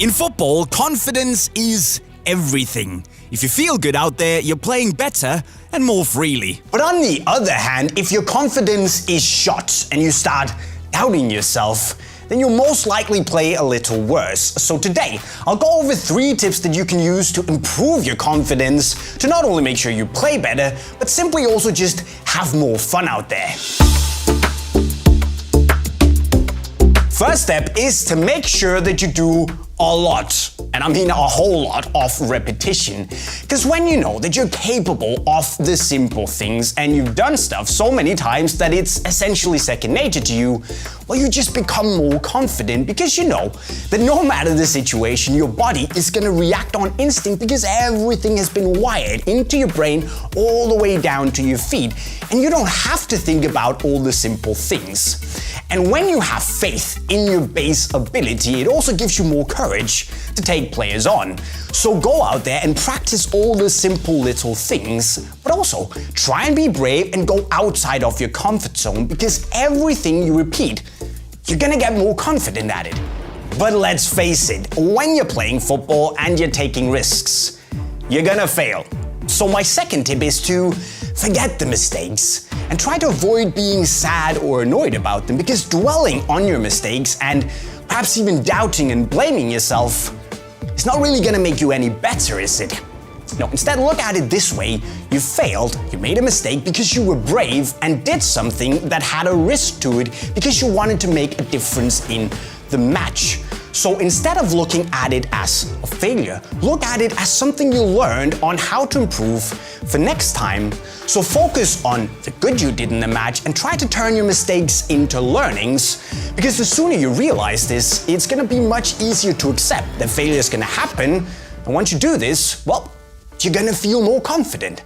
In football, confidence is everything. If you feel good out there, you're playing better and more freely. But on the other hand, if your confidence is shot and you start doubting yourself, then you'll most likely play a little worse. So today, I'll go over 3 tips that you can use to improve your confidence, to not only make sure you play better, but simply also just have more fun out there. First step is to make sure that you do a lot, and I mean a whole lot, of repetition. Because when you know that you're capable of the simple things and you've done stuff so many times that it's essentially second nature to you, well, you just become more confident because you know that no matter the situation, your body is going to react on instinct because everything has been wired into your brain all the way down to your feet, and you don't have to think about all the simple things. And when you have faith in your base ability, it also gives you more courage to take players on. So go out there and practice all the simple little things, but also try and be brave and go outside of your comfort zone, because everything you repeat, you're gonna get more confident at it. But let's face it, when you're playing football and you're taking risks, you're gonna fail. So my second tip is to forget the mistakes and try to avoid being sad or annoyed about them, because dwelling on your mistakes and perhaps even doubting and blaming yourself is not really gonna make you any better, is it? No, instead look at it this way: you failed, you made a mistake because you were brave and did something that had a risk to it because you wanted to make a difference in the match. So instead of looking at it as a failure, look at it as something you learned on how to improve for next time. So focus on the good you did in the match and try to turn your mistakes into learnings, because the sooner you realize this, it's gonna be much easier to accept that failure is gonna happen. And once you do this, well, you're gonna feel more confident.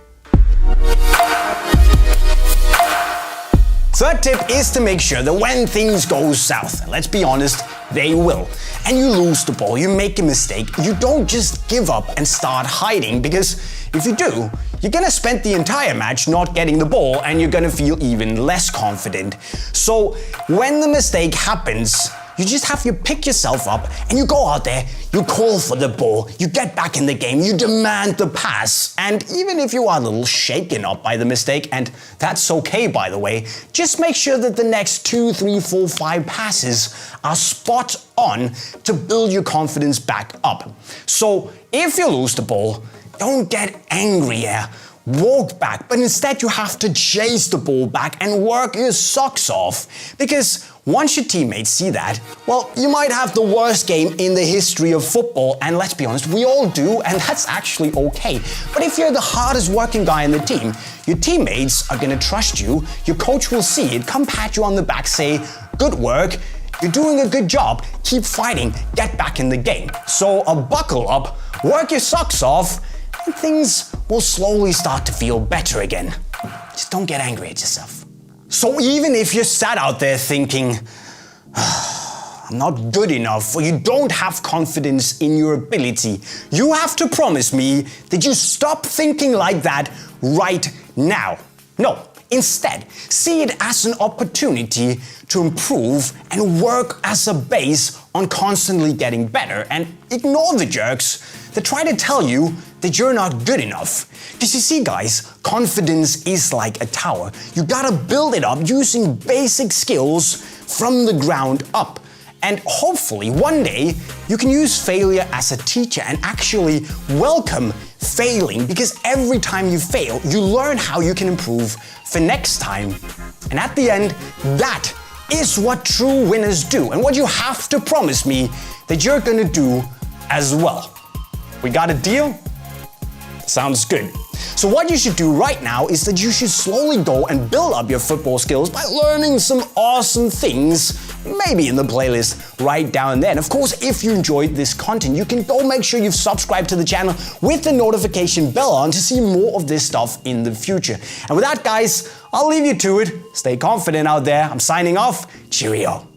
Third tip is to make sure that when things go south, and let's be honest, they will, and you lose the ball, you make a mistake, you don't just give up and start hiding, because if you do, you're gonna spend the entire match not getting the ball and you're gonna feel even less confident. So when the mistake happens, you just have to pick yourself up and you go out there, you call for the ball, you get back in the game, you demand the pass. And even if you are a little shaken up by the mistake, and that's okay by the way, just make sure that the next 2, 3, 4, 5 passes are spot on to build your confidence back up. So if you lose the ball, don't get angry here. Walk back, but instead you have to chase the ball back and work your socks off. Because once your teammates see that, well, you might have the worst game in the history of football, and let's be honest, we all do, and that's actually okay. But if you're the hardest working guy in the team, your teammates are gonna trust you, your coach will see it, come pat you on the back, say, good work, you're doing a good job, keep fighting, get back in the game. So buckle up, work your socks off, and things will slowly start to feel better again. Just don't get angry at yourself. So even if you're sat out there thinking, I'm not good enough, or you don't have confidence in your ability, you have to promise me that you stop thinking like that right now. No, instead, see it as an opportunity to improve and work as a base on constantly getting better, and ignore the jerks that try to tell you that you're not good enough. Because you see guys, confidence is like a tower. You gotta build it up using basic skills from the ground up. And hopefully one day you can use failure as a teacher and actually welcome failing, because every time you fail, you learn how you can improve for next time. And at the end, that is what true winners do, and what you have to promise me that you're gonna do as well. We got a deal? Sounds good. So what you should do right now is that you should slowly go and build up your football skills by learning some awesome things, maybe in the playlist right down there. And of course, if you enjoyed this content, you can go make sure you've subscribed to the channel with the notification bell on to see more of this stuff in the future. And with that, guys, I'll leave you to it. Stay confident out there. I'm signing off. Cheerio.